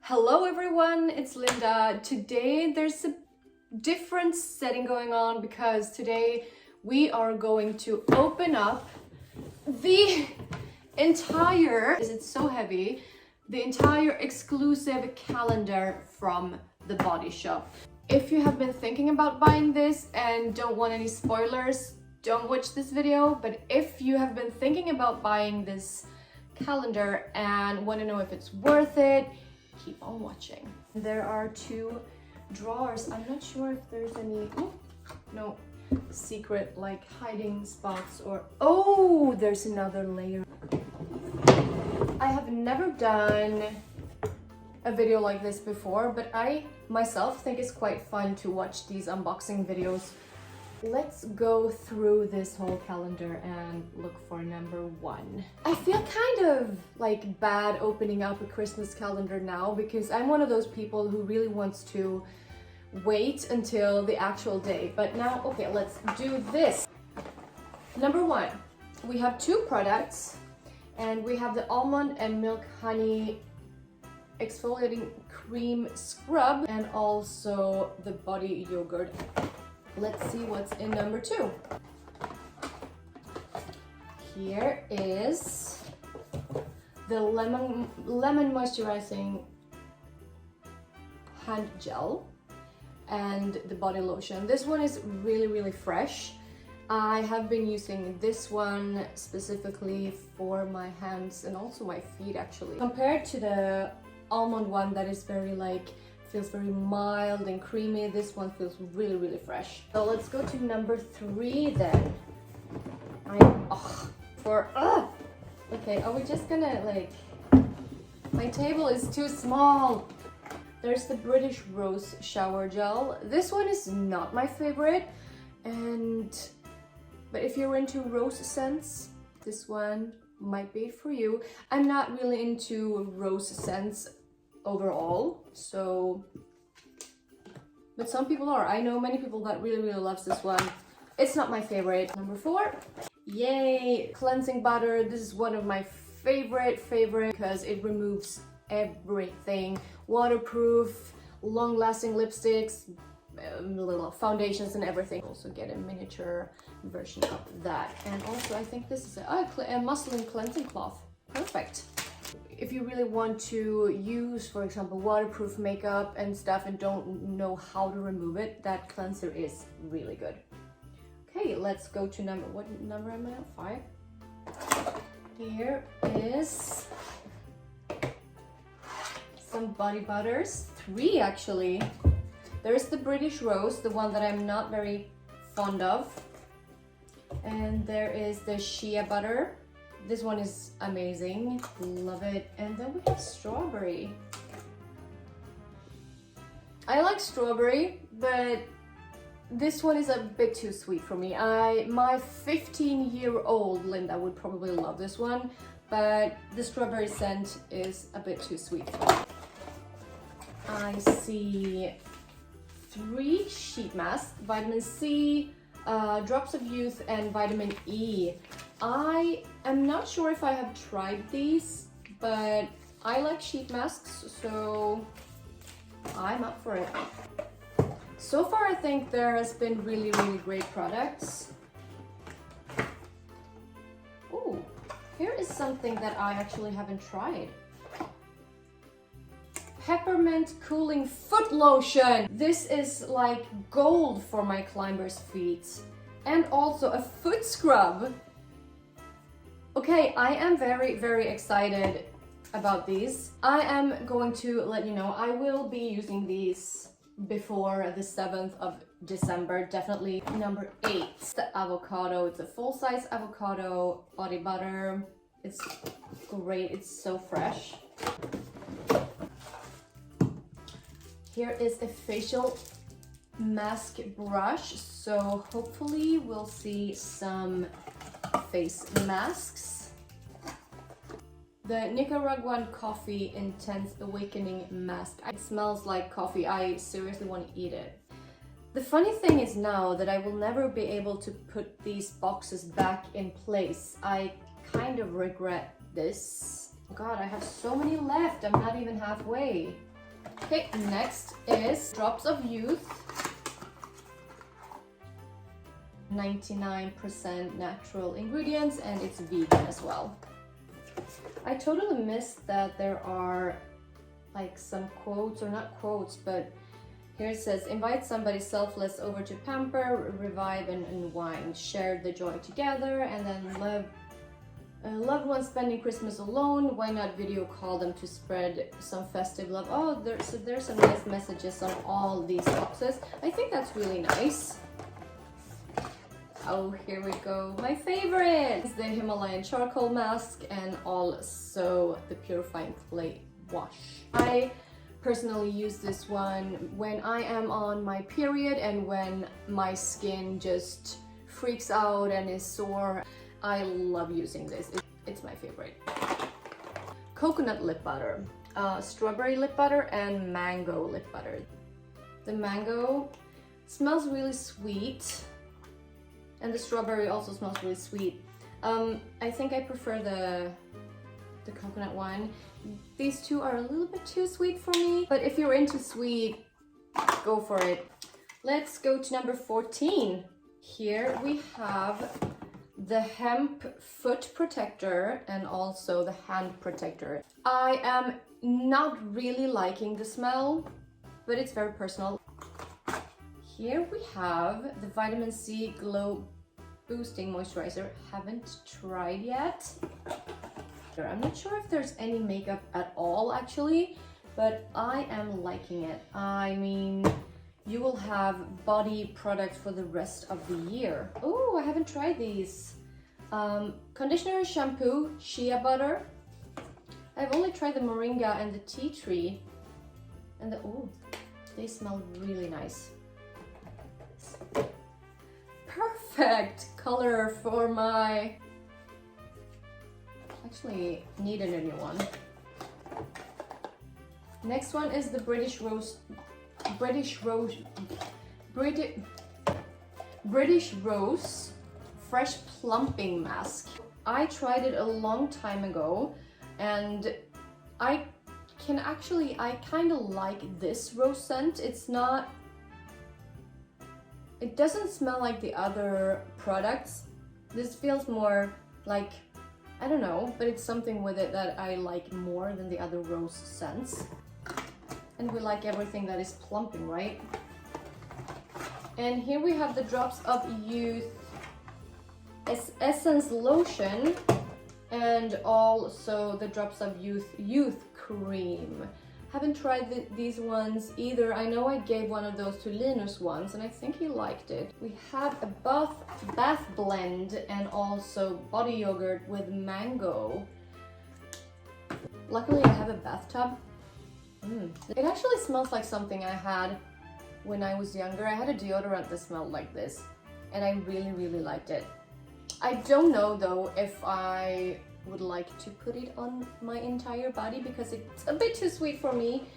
Hello everyone, it's Linda. Today there's a different setting going on because today we are going to open up the entire, it's so heavy, the entire exclusive calendar from the Body Shop. If you have been thinking about buying this and don't want any spoilers, don't watch this video. But if you have been thinking about buying this calendar and want to know if it's worth it, keep on watching. There are two drawers. I'm not sure if there's any no secret like hiding spots or there's another layer. I have never done a video like this before, but I myself think it's quite fun to watch these unboxing videos. Let's go through this whole calendar and look for number one. I feel kind of like bad opening up a Christmas calendar now because I'm one of those people who really wants to wait until the actual day. But now, okay, let's do this. Number one, we have two products and we have the Almond and Milk Honey Exfoliating Cream Scrub and also the Body Yogurt. Let's see what's in number two. Here is the lemon moisturizing hand gel and the body lotion. This one is really fresh. I have been using this one specifically for my hands and also my feet actually. Compared to the almond one that is very feels very mild and creamy, this one feels really fresh. So let's go to number three then. Okay, are we just gonna my table is too small. There's the British Rose Shower Gel. This one is not my favorite, but if you're into rose scents, this one might be for you. I'm not really into rose scents overall, but some people are. I know many people that really loves this one. It's not my favorite. Number four, yay, cleansing butter. This is one of my favorite because it removes everything. Waterproof, long-lasting lipsticks, little foundations and everything. Also get a miniature version of that. And also I think this is a muslin cleansing cloth. Perfect. If you really want to use, for example, waterproof makeup and stuff and don't know how to remove it, that cleanser is really good. Okay, let's go to what number am I at? 5. Here is some body butters. 3 actually. There's the British Rose, the one that I'm not very fond of. And there is the shea butter. This one is amazing, love it. And then we have strawberry. I like strawberry, but this one is a bit too sweet for me. My 15-year-old Linda would probably love this one, but the strawberry scent is a bit too sweet for me. I see 3 sheet masks, vitamin C, drops of youth and vitamin E. I am not sure if I have tried these, but I like sheet masks, so I'm up for it. So far I think there has been really great products. Oh, here is something that I actually haven't tried. Peppermint cooling foot lotion. This is like gold for my climbers' feet. And also a foot scrub. Okay, I am very excited about these. I am going to let you know I will be using these before the 7th of December, definitely. Number 8, the avocado. It's a full-size avocado body butter. It's great, it's so fresh. Here is a facial mask brush, so hopefully we'll see some face masks. The Nicaraguan Coffee Intense Awakening Mask. It smells like coffee. I seriously want to eat it. The funny thing is now that I will never be able to put these boxes back in place. I kind of regret this. God, I have so many left. I'm not even halfway. Okay, next is Drops of Youth. 99% natural ingredients, and it's vegan as well. I totally missed that there are like some quotes, or not quotes, but here it says, invite somebody selfless over to pamper, revive and unwind, share the joy together, and then loved ones spending Christmas alone, why not video call them to spread some festive love? Oh, there's some nice messages on all these boxes. I think that's really nice. Oh, here we go. My favorite is the Himalayan charcoal mask and also the Purifying clay wash. I personally use this one when I am on my period and when my skin just freaks out and is sore. I love using this. It's my favorite. Coconut lip butter, strawberry lip butter, and mango lip butter. The mango smells really sweet, and the strawberry also smells really sweet. I think I prefer the coconut one. These two are a little bit too sweet for me, but if you're into sweet, go for it. Let's go to number 14. Here we have the hemp foot protector and also the hand protector. I am not really liking the smell, but it's very personal. Here we have the vitamin C glow boosting moisturizer. Haven't tried yet. I'm not sure if there's any makeup at all actually, but I am liking it. I mean, you will have body products for the rest of the year. Oh, I haven't tried these. Conditioner, shampoo, shea butter. I've only tried the moringa and the tea tree. And oh, they smell really nice. Perfect color for my... Actually needed a new one. Next one is the British Rose Fresh Plumping Mask. I tried it a long time ago, and I kind of like this rose scent. It doesn't smell like the other products. This feels more like, I don't know, but it's something with it that I like more than the other rose scents. And we like everything that is plumping, right? And here we have the Drops of Youth Essence Lotion, and also the Drops of Youth Cream. Haven't tried these ones either. I know I gave one of those to Linus once, and I think he liked it. We have a bath blend and also body yogurt with mango. Luckily, I have a bathtub. It actually smells like something I had when I was younger. I had a deodorant that smelled like this, and I really, really liked it. I don't know though if I would like to put it on my entire body because it's a bit too sweet for me,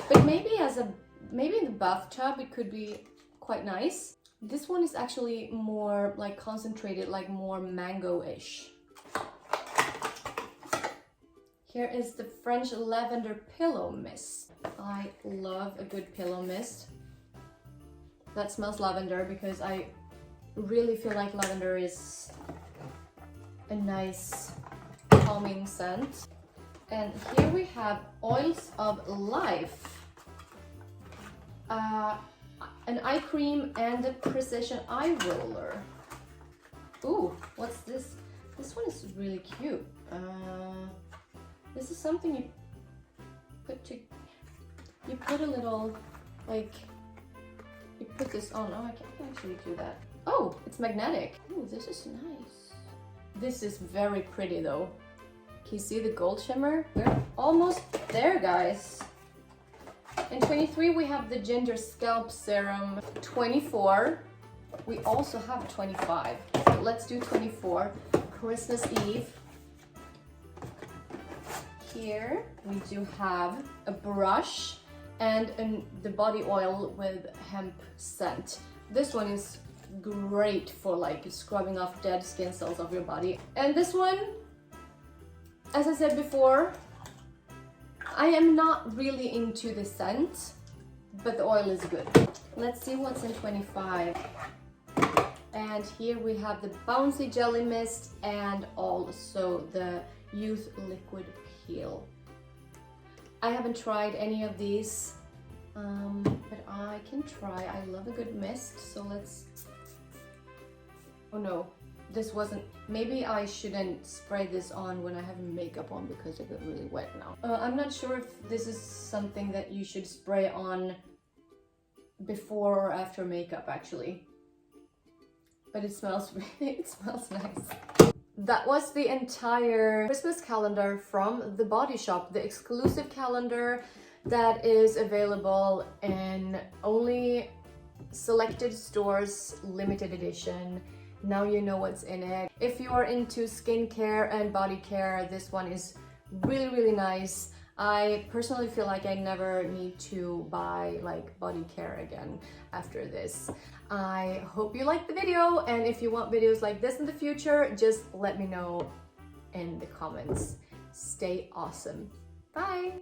but maybe in the bathtub it could be quite nice. This one is actually more like concentrated, like more mango-ish. Here is the French Lavender Pillow Mist. I love a good pillow mist that smells lavender because I really feel like lavender is a nice calming scent. And here we have Oils of Life, an eye cream and a precision eye roller. Ooh, what's this? This one is really cute. This is something you put a little, like, you put this on. Oh, I can actually do that. Oh, it's magnetic. Ooh, this is nice. This is very pretty though. Can you see the gold shimmer? We're almost there, guys. In 23 we have the Ginger Scalp Serum. 24, we also have 25. So let's do 24. Christmas Eve. Here we do have a brush and the body oil with hemp scent. This one is great for like scrubbing off dead skin cells of your body. And this one, as I said before, I am not really into the scent, but the oil is good. Let's see what's in 25. And here we have the Bouncy Jelly Mist and also the Youth Liquid Peel. I haven't tried any of these, but I can try. I love a good mist, so let's... Oh no, this wasn't... Maybe I shouldn't spray this on when I have makeup on because I get really wet now. I'm not sure if this is something that you should spray on before or after makeup actually. But it smells really, it smells nice. That was the entire Christmas calendar from The Body Shop, the exclusive calendar that is available in only selected stores, limited edition. Now you know what's in it. If you are into skincare and body care, this one is really, really nice. I personally feel like I never need to buy like body care again after this. I hope you liked the video, and if you want videos like this in the future, just let me know in the comments. Stay awesome. Bye!